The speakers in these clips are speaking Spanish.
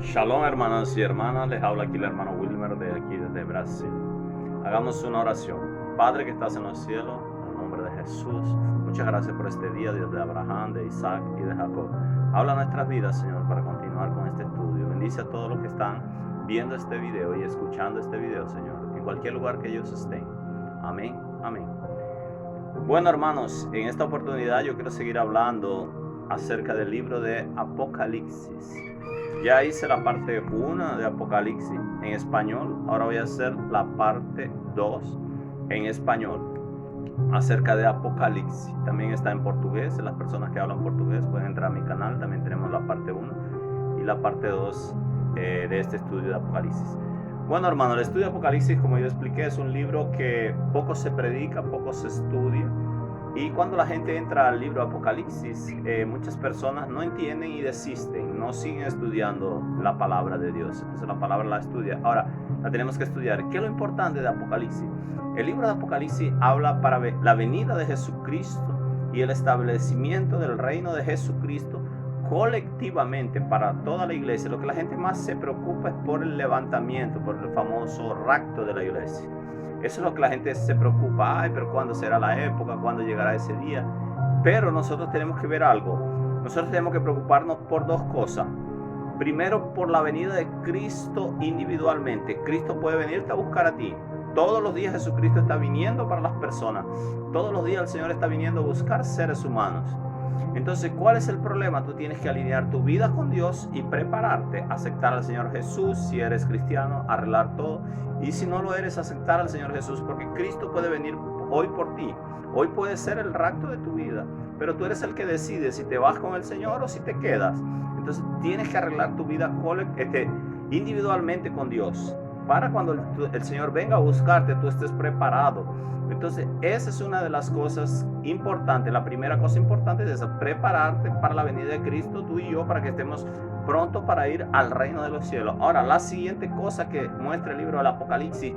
Shalom hermanos y hermanas, les habla aquí el hermano Wilmer de aquí desde Brasil. Hagamos una oración. Padre que estás en los cielos, en el nombre de Jesús, muchas gracias por este día, Dios de Abraham, de Isaac y de Jacob. Habla nuestras vidas, Señor, para continuar con este estudio. Bendice a todos los que están viendo este video y escuchando este video, Señor, en cualquier lugar que ellos estén. Amén, amén. Bueno hermanos, en esta oportunidad yo quiero seguir hablando acerca del libro de Apocalipsis. Ya hice la parte 1 de Apocalipsis en español, ahora voy a hacer la parte 2 en español acerca de Apocalipsis. También está en portugués, las personas que hablan portugués pueden entrar a mi canal, también tenemos la parte 1 y la parte 2 de este estudio de Apocalipsis. Bueno hermano, el estudio de Apocalipsis, como yo expliqué, es un libro que poco se predica, poco se estudia. Y cuando la gente entra al libro de Apocalipsis, muchas personas no entienden y desisten, no siguen estudiando la palabra de Dios. Entonces la palabra la estudia. Ahora la tenemos que estudiar. ¿Qué es lo importante de Apocalipsis? El libro de Apocalipsis habla para la venida de Jesucristo y el establecimiento del reino de Jesucristo colectivamente para toda la iglesia. Lo que la gente más se preocupa es por el levantamiento, por el famoso rapto de la iglesia. Eso es lo que la gente se preocupa. Ay, pero ¿cuándo será la época? ¿Cuándo llegará ese día? Pero nosotros tenemos que ver algo. Nosotros tenemos que preocuparnos por dos cosas. Primero, por la venida de Cristo individualmente. Cristo puede venirte a buscar a ti. Todos los días Jesucristo está viniendo para las personas. Todos los días el Señor está viniendo a buscar seres humanos. Entonces, ¿cuál es el problema? Tú tienes que alinear tu vida con Dios y prepararte, aceptar al Señor Jesús, si eres cristiano, arreglar todo. Y si no lo eres, aceptar al Señor Jesús, porque Cristo puede venir hoy por ti. Hoy puede ser el rapto de tu vida, pero tú eres el que decide si te vas con el Señor o si te quedas. Entonces, tienes que arreglar tu vida individualmente con Dios, para cuando el Señor venga a buscarte, tú estés preparado. Entonces, esa es una de las cosas importantes. La primera cosa importante es esa, prepararte para la venida de Cristo, tú y yo, para que estemos pronto para ir al reino de los cielos. Ahora, la siguiente cosa que muestra el libro del Apocalipsis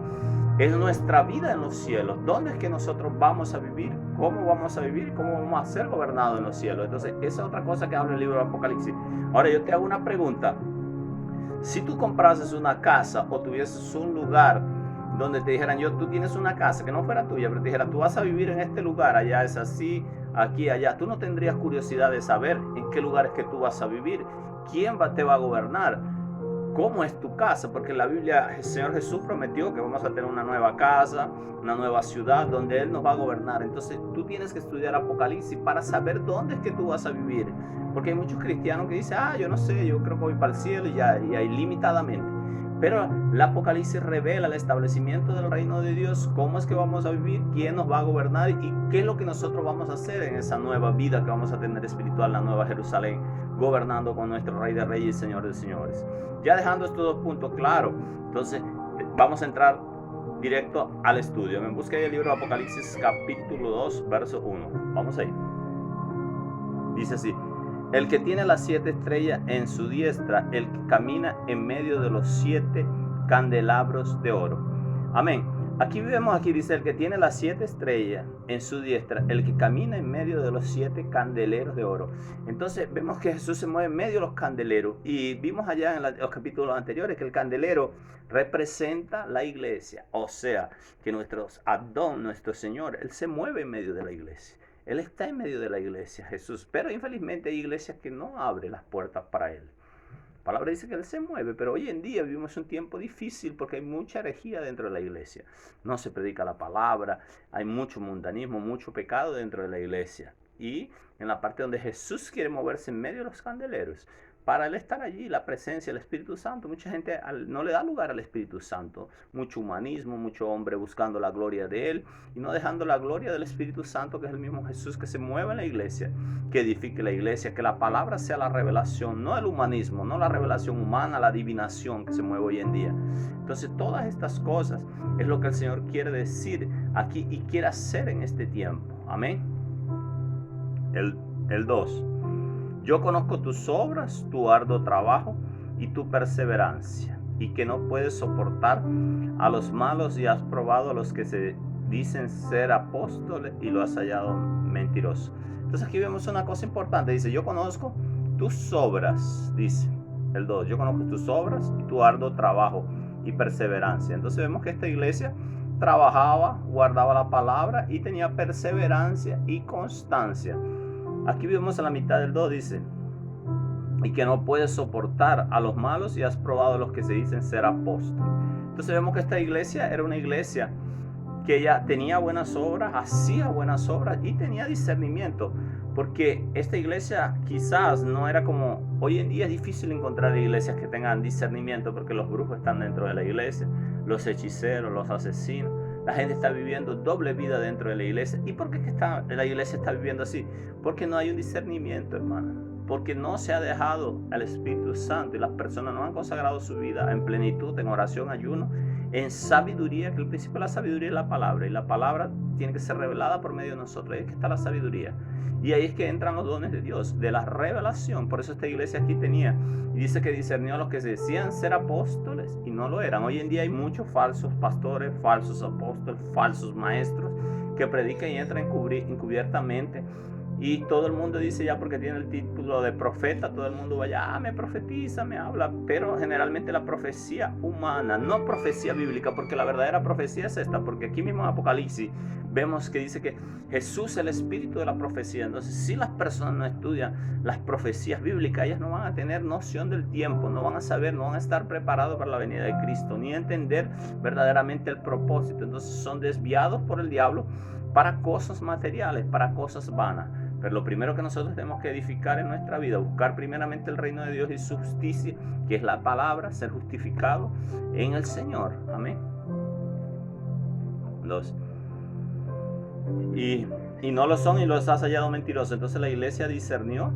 es nuestra vida en los cielos. ¿Dónde es que nosotros vamos a vivir? ¿Cómo vamos a vivir? ¿Cómo vamos a ser gobernados en los cielos? Entonces, esa es otra cosa que habla el libro del Apocalipsis. Ahora, yo te hago una pregunta. Si tú comprases una casa o tuvieses un lugar donde te dijeran, tú tienes una casa que no fuera tuya, pero te dijeran, tú vas a vivir en este lugar, allá es así, aquí, allá, tú no tendrías curiosidad de saber en qué lugar es que tú vas a vivir, quién te va a gobernar, cómo es tu casa, porque en la Biblia el Señor Jesús prometió que vamos a tener una nueva casa, una nueva ciudad donde Él nos va a gobernar. Entonces tú tienes que estudiar Apocalipsis para saber dónde es que tú vas a vivir, porque hay muchos cristianos que dicen, yo no sé, yo creo que voy para el cielo y hay limitadamente. Pero el Apocalipsis revela el establecimiento del reino de Dios, cómo es que vamos a vivir, quién nos va a gobernar y qué es lo que nosotros vamos a hacer en esa nueva vida que vamos a tener espiritual, la nueva Jerusalén, gobernando con nuestro Rey de Reyes y Señor de Señores. Ya dejando estos dos puntos claros, entonces vamos a entrar directo al estudio. Me busqué el libro de Apocalipsis capítulo 2, verso 1. Vamos ahí. Dice así: el que tiene las 7 estrellas en su diestra, el que camina en medio de los 7 candelabros de oro. Amén. Aquí dice el que tiene las 7 estrellas en su diestra, el que camina en medio de los 7 candeleros de oro. Entonces vemos que Jesús se mueve en medio de los candeleros. Y vimos allá en los capítulos anteriores que el candelero representa la iglesia. O sea, que nuestro Adón, nuestro Señor, Él se mueve en medio de la iglesia. Él está en medio de la iglesia, Jesús. Pero infelizmente hay iglesias que no abren las puertas para Él. La palabra dice que Él se mueve, pero hoy en día vivimos un tiempo difícil porque hay mucha herejía dentro de la iglesia. No se predica la palabra, hay mucho mundanismo, mucho pecado dentro de la iglesia. Y en la parte donde Jesús quiere moverse en medio de los candeleros, para Él estar allí, la presencia del Espíritu Santo. Mucha gente no le da lugar al Espíritu Santo. Mucho humanismo, mucho hombre buscando la gloria de Él y no dejando la gloria del Espíritu Santo, que es el mismo Jesús, que se mueve en la iglesia, que edifique la iglesia, que la palabra sea la revelación, no el humanismo, no la revelación humana, la adivinación que se mueve hoy en día. Entonces todas estas cosas es lo que el Señor quiere decir aquí y quiere hacer en este tiempo. Amén. El 2. Yo conozco tus obras, tu arduo trabajo y tu perseverancia, y que no puedes soportar a los malos y has probado a los que se dicen ser apóstoles y lo has hallado mentiroso. Entonces aquí vemos una cosa importante. Dice, yo conozco tus obras, dice el 2. Yo conozco tus obras y tu arduo trabajo y perseverancia. Entonces vemos que esta iglesia trabajaba, guardaba la palabra y tenía perseverancia y constancia. Aquí vemos en la mitad del 2, dice, y que no puedes soportar a los malos y has probado a los que se dicen ser apóstoles. Entonces vemos que esta iglesia era una iglesia que ella tenía buenas obras, hacía buenas obras y tenía discernimiento, porque esta iglesia quizás no era como hoy en día. Es difícil encontrar iglesias que tengan discernimiento, porque los brujos están dentro de la iglesia, los hechiceros, los asesinos. La gente está viviendo doble vida dentro de la iglesia. ¿Y por qué la iglesia está viviendo así? Porque no hay un discernimiento, hermano. Porque no se ha dejado al Espíritu Santo y las personas no han consagrado su vida en plenitud, en oración, ayuno, en sabiduría, que el principio de la sabiduría es la palabra, y la palabra tiene que ser revelada por medio de nosotros. Ahí es que está la sabiduría, y ahí es que entran los dones de Dios, de la revelación. Por eso esta iglesia aquí tenía, y dice que discernió a los que se decían ser apóstoles y no lo eran. Hoy en día hay muchos falsos pastores, falsos apóstoles, falsos maestros que predican y entran encubiertamente. Y todo el mundo dice ya, porque tiene el título de profeta, todo el mundo vaya, me profetiza, me habla. Pero generalmente la profecía humana, no profecía bíblica, porque la verdadera profecía es esta. Porque aquí mismo en Apocalipsis vemos que dice que Jesús es el espíritu de la profecía. Entonces, si las personas no estudian las profecías bíblicas, ellas no van a tener noción del tiempo, no van a saber, no van a estar preparados para la venida de Cristo, ni entender verdaderamente el propósito. Entonces son desviados por el diablo para cosas materiales, para cosas vanas. Pero lo primero que nosotros tenemos que edificar en nuestra vida, buscar primeramente el reino de Dios y su justicia, que es la palabra, ser justificado en el Señor. Amén. 2. Y no lo son y los has hallado mentirosos. Entonces la iglesia discernió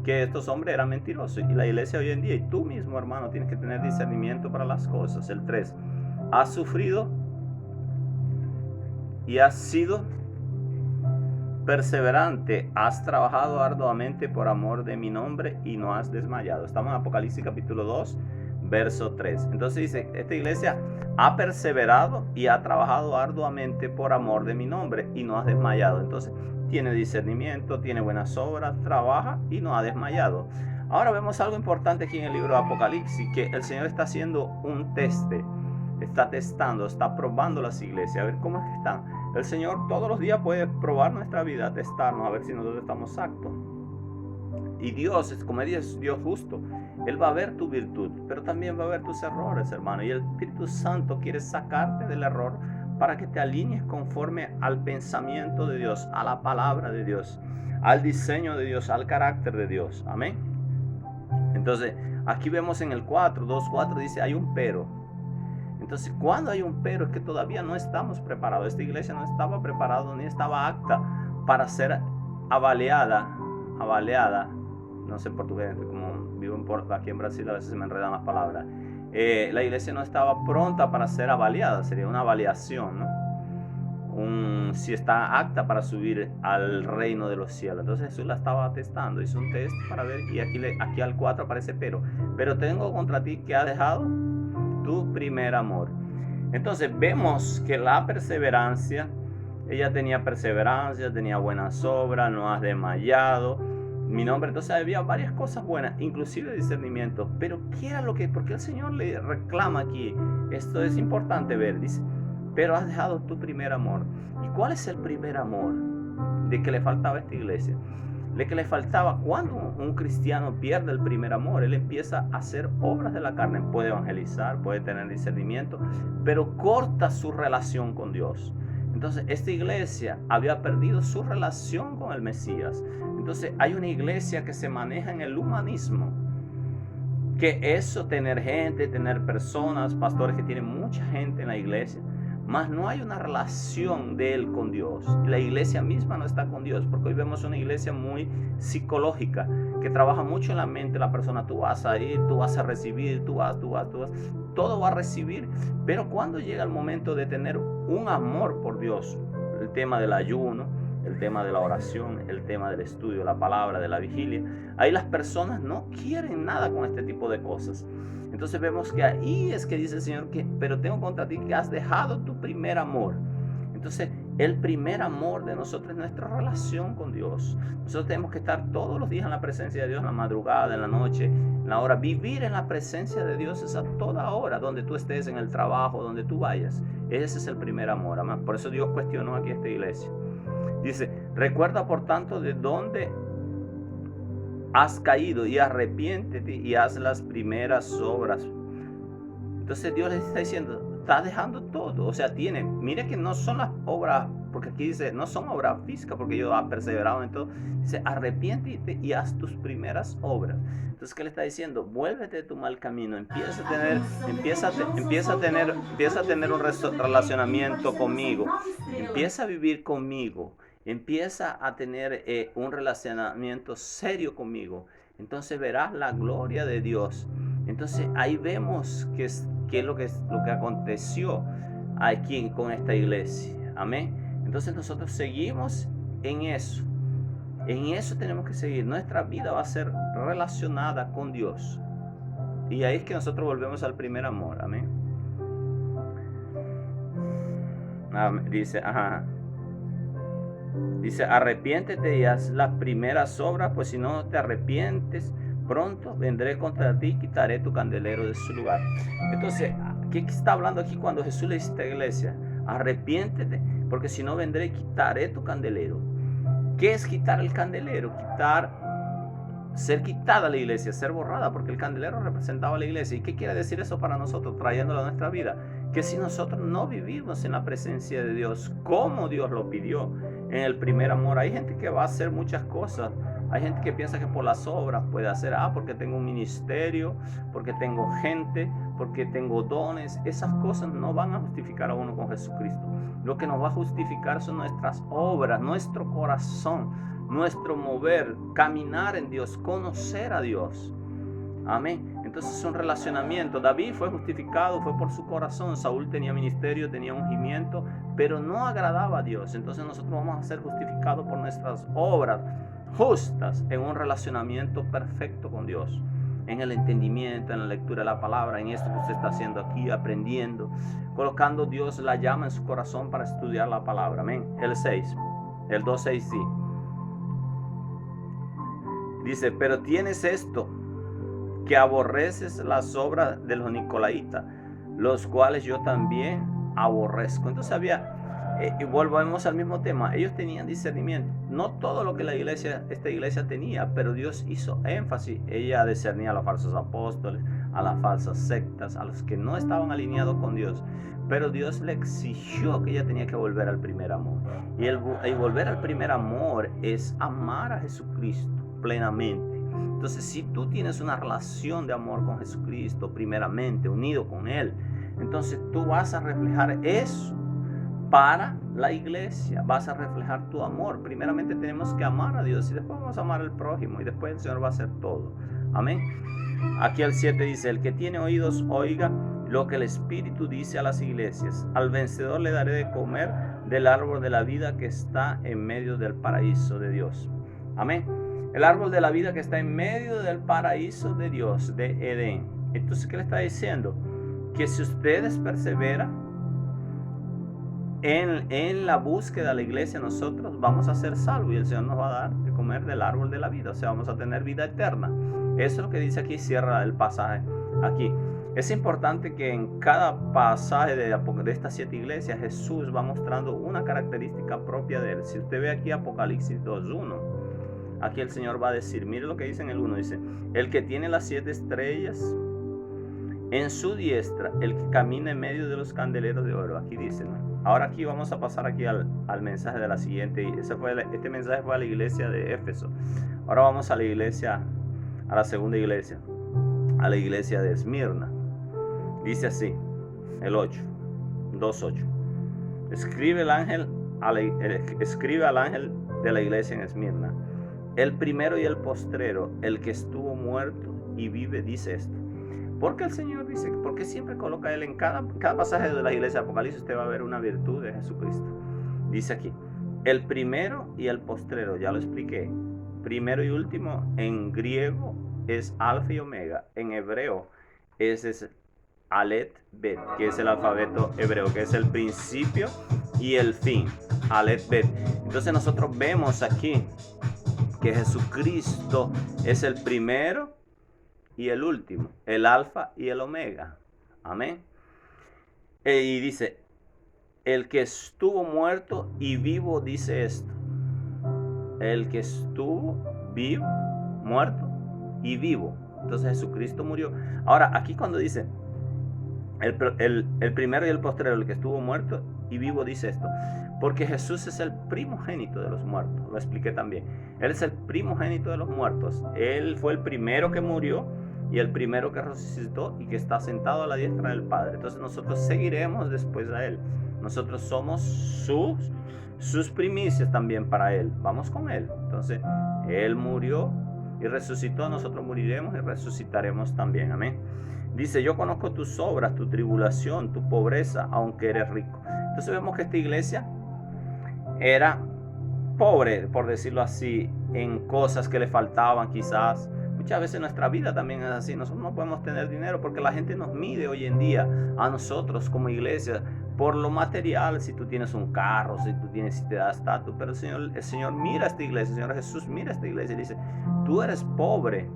que estos hombres eran mentirosos. Y la iglesia hoy en día, y tú mismo, hermano, tienes que tener discernimiento para las cosas. El 3. Has sufrido y has sido perseverante, has trabajado arduamente por amor de mi nombre y no has desmayado. Estamos en Apocalipsis capítulo 2, verso 3. Entonces dice, esta iglesia ha perseverado y ha trabajado arduamente por amor de mi nombre y no has desmayado. Entonces tiene discernimiento, tiene buenas obras, trabaja y no ha desmayado. Ahora vemos algo importante aquí en el libro de Apocalipsis, que el Señor está haciendo un teste, está testando, está probando las iglesias, a ver cómo es que están. El Señor todos los días puede probar nuestra vida, testarnos, a ver si nosotros estamos aptos. Y Dios, como es Dios justo, Él va a ver tu virtud, pero también va a ver tus errores, hermano. Y el Espíritu Santo quiere sacarte del error para que te alinees conforme al pensamiento de Dios, a la palabra de Dios, al diseño de Dios, al carácter de Dios. Amén. Entonces, aquí vemos en el 2:4 dice, hay un pero. Entonces, cuando hay un pero, es que todavía no estamos preparados. Esta iglesia no estaba preparada ni estaba apta para ser avaliada, no sé en portugués, como vivo aquí en Brasil, a veces se me enredan las palabras. La iglesia no estaba pronta para ser avaliada, sería una avaliación, ¿no? Si está apta para subir al reino de los cielos. Entonces Jesús la estaba testando, hizo un test para ver, y aquí al 4 aparece pero tengo contra ti que has dejado tu primer amor. Entonces vemos que la perseverancia, ella tenía perseverancia, tenía buenas obras, no has desmayado, mi nombre. Entonces había varias cosas buenas, inclusive discernimiento. Pero ¿qué era porque el Señor le reclama aquí? Esto es importante ver, dice, pero has dejado tu primer amor. ¿Y cuál es el primer amor de que le faltaba a esta iglesia? De que le faltaba. Cuando un cristiano pierde el primer amor, él empieza a hacer obras de la carne, puede evangelizar, puede tener discernimiento, pero corta su relación con Dios. Entonces esta iglesia había perdido su relación con el Mesías. Entonces hay una iglesia que se maneja en el humanismo, que eso, tener gente, tener personas, pastores que tienen mucha gente en la iglesia, mas no hay una relación de él con Dios. La iglesia misma no está con Dios, porque hoy vemos una iglesia muy psicológica, que trabaja mucho en la mente de la persona. Tú vas a ir, tú vas a recibir, tú vas, todo va a recibir. Pero cuando llega el momento de tener un amor por Dios, el tema del ayuno, el tema de la oración, el tema del estudio de la palabra, de la vigilia, ahí las personas no quieren nada con este tipo de cosas. Entonces vemos que ahí es que dice el Señor pero tengo contra ti que has dejado tu primer amor. Entonces El primer amor de nosotros es nuestra relación con Dios. Nosotros tenemos que estar todos los días en la presencia de Dios, en la madrugada, en la noche, en la hora. Vivir en la presencia de Dios es a toda hora, donde tú estés, en el trabajo, donde tú vayas. Ese es el primer amor, amén. Por eso Dios cuestionó aquí a esta iglesia. Dice, recuerda por tanto de dónde has caído y arrepiéntete y haz las primeras obras. Entonces Dios les está diciendo, está dejando todo. O sea, mire que no son las obras, porque aquí dice, no son obras físicas, porque yo he perseverado en todo. Dice, arrepiéntete y haz tus primeras obras. Entonces, ¿qué le está diciendo? Vuélvete de tu mal camino, empieza a tener un relacionamiento conmigo, empieza a vivir conmigo, empieza a tener un relacionamiento serio conmigo. Entonces verás la gloria de Dios. Entonces ahí vemos qué es lo que aconteció aquí con esta iglesia. Amén. Entonces nosotros seguimos en eso. En eso tenemos que seguir. Nuestra vida va a ser relacionada con Dios. Y ahí es que nosotros volvemos al primer amor. Amén. Dice, arrepiéntete y haz las primeras obras, pues si no te arrepientes, pronto vendré contra ti y quitaré tu candelero de su lugar. Entonces, ¿qué está hablando aquí cuando Jesús le dice a esta iglesia? Arrepiéntete, porque si no vendré y quitaré tu candelero. ¿Qué es quitar el candelero? Ser quitada la iglesia, ser borrada, porque el candelero representaba a la iglesia. ¿Y qué quiere decir eso para nosotros, trayéndolo a nuestra vida? Que si nosotros no vivimos en la presencia de Dios, como Dios lo pidió en el primer amor, hay gente que va a hacer muchas cosas. Hay gente que piensa que por las obras puede hacer, porque tengo un ministerio, porque tengo gente, porque tengo dones. Esas cosas no van a justificar a uno con Jesucristo. Lo que nos va a justificar son nuestras obras, nuestro corazón, nuestro mover, caminar en Dios, conocer a Dios. Amén. Entonces es un relacionamiento. David fue justificado, fue por su corazón. Saúl tenía ministerio, tenía ungimiento, pero no agradaba a Dios. Entonces nosotros vamos a ser justificados por nuestras obras justas en un relacionamiento perfecto con Dios, en el entendimiento, en la lectura de la palabra, en esto que usted está haciendo aquí, aprendiendo, colocando Dios la llama en su corazón para estudiar la palabra. Amén. El 2:6 sí. Dice, pero tienes esto, que aborreces las obras de los nicolaitas, los cuales yo también aborrezco. Entonces y volvemos al mismo tema, ellos tenían discernimiento. No todo lo que esta iglesia tenía, pero Dios hizo énfasis. Ella discernía a los falsos apóstoles, a las falsas sectas, a los que no estaban alineados con Dios. Pero Dios le exigió que ella tenía que volver al primer amor. Y volver al primer amor es amar a Jesucristo plenamente. Entonces, si tú tienes una relación de amor con Jesucristo, primeramente unido con Él, entonces tú vas a reflejar eso para la iglesia, vas a reflejar tu amor. Primeramente tenemos que amar a Dios y después vamos a amar al prójimo y después el Señor va a hacer todo. Amén. Aquí el 7 dice, el que tiene oídos oiga lo que el Espíritu dice a las iglesias. Al vencedor le daré de comer del árbol de la vida que está en medio del paraíso de Dios. Amén. El árbol de la vida que está en medio del paraíso de Dios, de Edén. Entonces, ¿qué le está diciendo? Que si ustedes perseveran en la búsqueda de la iglesia, nosotros vamos a ser salvos y el Señor nos va a dar de comer del árbol de la vida. O sea, vamos a tener vida eterna. Eso es lo que dice aquí, cierra el pasaje aquí. Es importante que en cada pasaje de estas 7 iglesias, Jesús va mostrando una característica propia de Él. Si usted ve aquí Apocalipsis 2:1, aquí el Señor va a decir, mire lo que dice en el 1, dice, el que tiene las 7 estrellas en su diestra, el que camina en medio de los candeleros de oro. Aquí dice, ¿no? Ahora aquí vamos a pasar aquí al mensaje de la siguiente. Este mensaje fue a la iglesia de Éfeso. Ahora vamos a la segunda iglesia, a la iglesia de Esmirna. Dice así, el 2:8. Escribe al ángel de la iglesia en Esmirna, el primero y el postrero, el que estuvo muerto y vive, dice esto. Porque el Señor dice, porque siempre coloca Él en cada pasaje de la iglesia de Apocalipsis, usted va a ver una virtud de Jesucristo. Dice aquí, el primero y el postrero, ya lo expliqué. Primero y último en griego es alfa y omega, en hebreo es Alet Bet, que es el alfabeto hebreo, que es el principio y el fin. Aleph Bet. Entonces nosotros vemos aquí que Jesucristo es el primero y el último, el alfa y el omega. Amén. Y dice, el que estuvo muerto y vivo dice esto. El que estuvo vivo, muerto y vivo. Entonces Jesucristo murió. Ahora, aquí cuando dice el primero y el postrero, el que estuvo muerto y vivo dice esto. Porque Jesús es el primogénito de los muertos. Lo expliqué también. Él es el primogénito de los muertos. Él fue el primero que murió y el primero que resucitó y que está sentado a la diestra del Padre. Entonces nosotros seguiremos después a Él. Nosotros somos sus primicias también para Él. Vamos con Él. Entonces, Él murió y resucitó. Nosotros moriremos y resucitaremos también. Amén. Dice, yo conozco tus obras, tu tribulación, tu pobreza, aunque eres rico. Entonces vemos que esta iglesia era pobre, por decirlo así, en cosas que le faltaban quizás. Muchas veces nuestra vida también es así. Nosotros no podemos tener dinero porque la gente nos mide hoy en día a nosotros como iglesia por lo material, si tú tienes un carro, si te da estatus. Pero el Señor mira a esta iglesia, el Señor Jesús mira a esta iglesia y dice, tú eres pobre,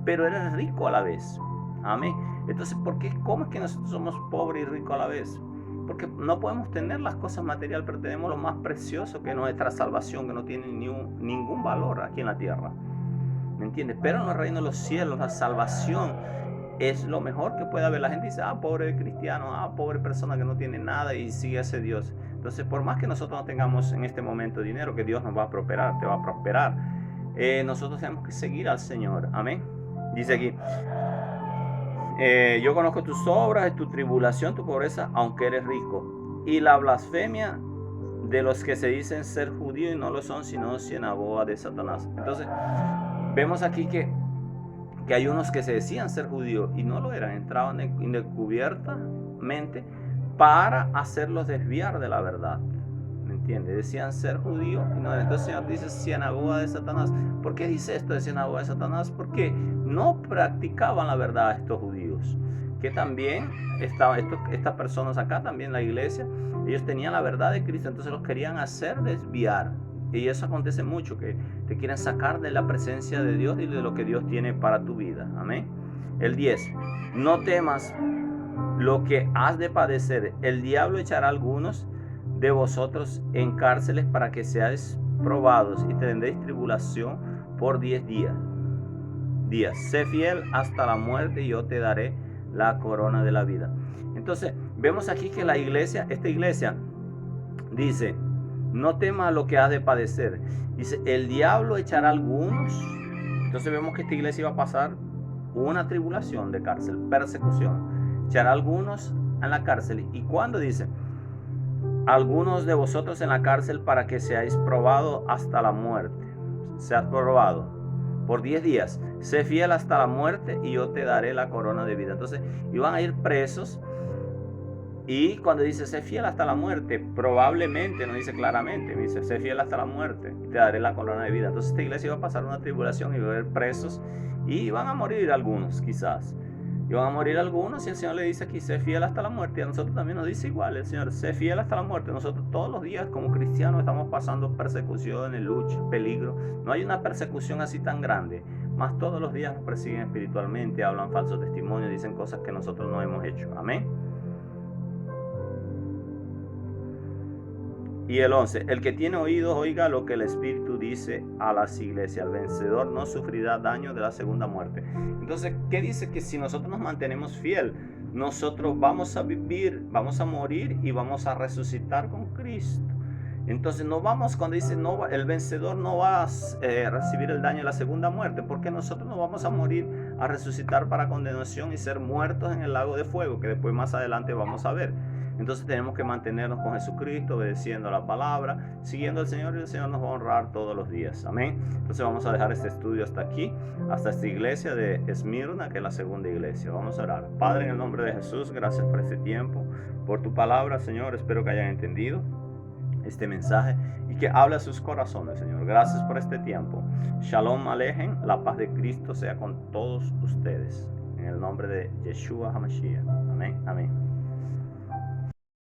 pero eres rico a la vez. Amén. Entonces, ¿cómo es que nosotros somos pobres y ricos a la vez? Porque no podemos tener las cosas materiales, pero tenemos lo más precioso, que es nuestra salvación, que no tiene ningún valor aquí en la tierra. ¿Me entiendes? Pero en el reino de los cielos, la salvación es lo mejor que puede haber. La gente dice, pobre cristiano, pobre persona que no tiene nada y sigue a ese Dios. Entonces, por más que nosotros no tengamos en este momento dinero, que Dios nos va a prosperar, te va a prosperar, nosotros tenemos que seguir al Señor. Amén. Dice aquí, yo conozco tus obras, tu tribulación, tu pobreza, aunque eres rico. Y la blasfemia de los que se dicen ser judíos y no lo son, sino sinagoga de Satanás. Entonces, vemos aquí que hay unos que se decían ser judíos y no lo eran. Entraban encubiertamente para hacerlos desviar de la verdad. ¿Me entiendes? Decían ser judíos y no. Entonces el Señor dice sinagoga de Satanás. ¿Por qué dice esto de sinagoga de Satanás? Porque no practicaban la verdad estos judíos. Que también estas personas acá, también la iglesia, ellos tenían la verdad de Cristo, entonces los querían hacer desviar. Y eso acontece mucho, que te quieren sacar de la presencia de Dios y de lo que Dios tiene para tu vida. Amén. El 10. No temas lo que has de padecer. El diablo echará a algunos de vosotros en cárceles para que seáis probados y tendréis tribulación por 10 días. Sé fiel hasta la muerte y yo te daré la corona de la vida. Entonces, vemos aquí que esta iglesia dice, no temas lo que has de padecer. Dice, el diablo echará a algunos. Entonces vemos que esta iglesia iba a pasar una tribulación de cárcel, persecución. Echará a algunos en la cárcel. ¿Y cuándo dice? Algunos de vosotros en la cárcel para que seáis probados hasta la muerte. Seas probado por 10 días. Sé fiel hasta la muerte y yo te daré la corona de vida. Entonces iban a ir presos. Y cuando dice sé fiel hasta la muerte, probablemente, no dice claramente, dice sé fiel hasta la muerte y te daré la corona de vida. Entonces esta iglesia iba a pasar una tribulación y iba a haber presos y iban a morir algunos quizás. Iban a morir algunos y el Señor le dice aquí sé fiel hasta la muerte. Y a nosotros también nos dice igual el Señor, sé fiel hasta la muerte. Nosotros todos los días como cristianos estamos pasando persecuciones, luchas, peligro. No hay una persecución así tan grande, más todos los días nos persiguen espiritualmente, hablan falsos testimonios, dicen cosas que nosotros no hemos hecho. Amén. Y el 11, el que tiene oídos oiga lo que el Espíritu dice a las iglesias. El vencedor no sufrirá daño de la segunda muerte. Entonces, ¿qué dice? Que si nosotros nos mantenemos fiel, nosotros vamos a vivir, vamos a morir y vamos a resucitar con Cristo. Entonces no vamos, cuando dice no, el vencedor no va a recibir el daño de la segunda muerte, porque nosotros no vamos a morir, a resucitar para condenación y ser muertos en el lago de fuego, que después más adelante vamos a ver. Entonces tenemos que mantenernos con Jesucristo, obedeciendo la palabra, siguiendo al Señor, y el Señor nos va a honrar todos los días. Amén. Entonces vamos a dejar este estudio hasta aquí, hasta esta iglesia de Esmirna, que es la segunda iglesia. Vamos a orar. Padre, en el nombre de Jesús, gracias por este tiempo, por tu palabra, Señor. Espero que hayan entendido este mensaje y que hable a sus corazones, Señor. Gracias por este tiempo. Shalom Alejem, la paz de Cristo sea con todos ustedes. En el nombre de Yeshua HaMashiach. Amén. Amén.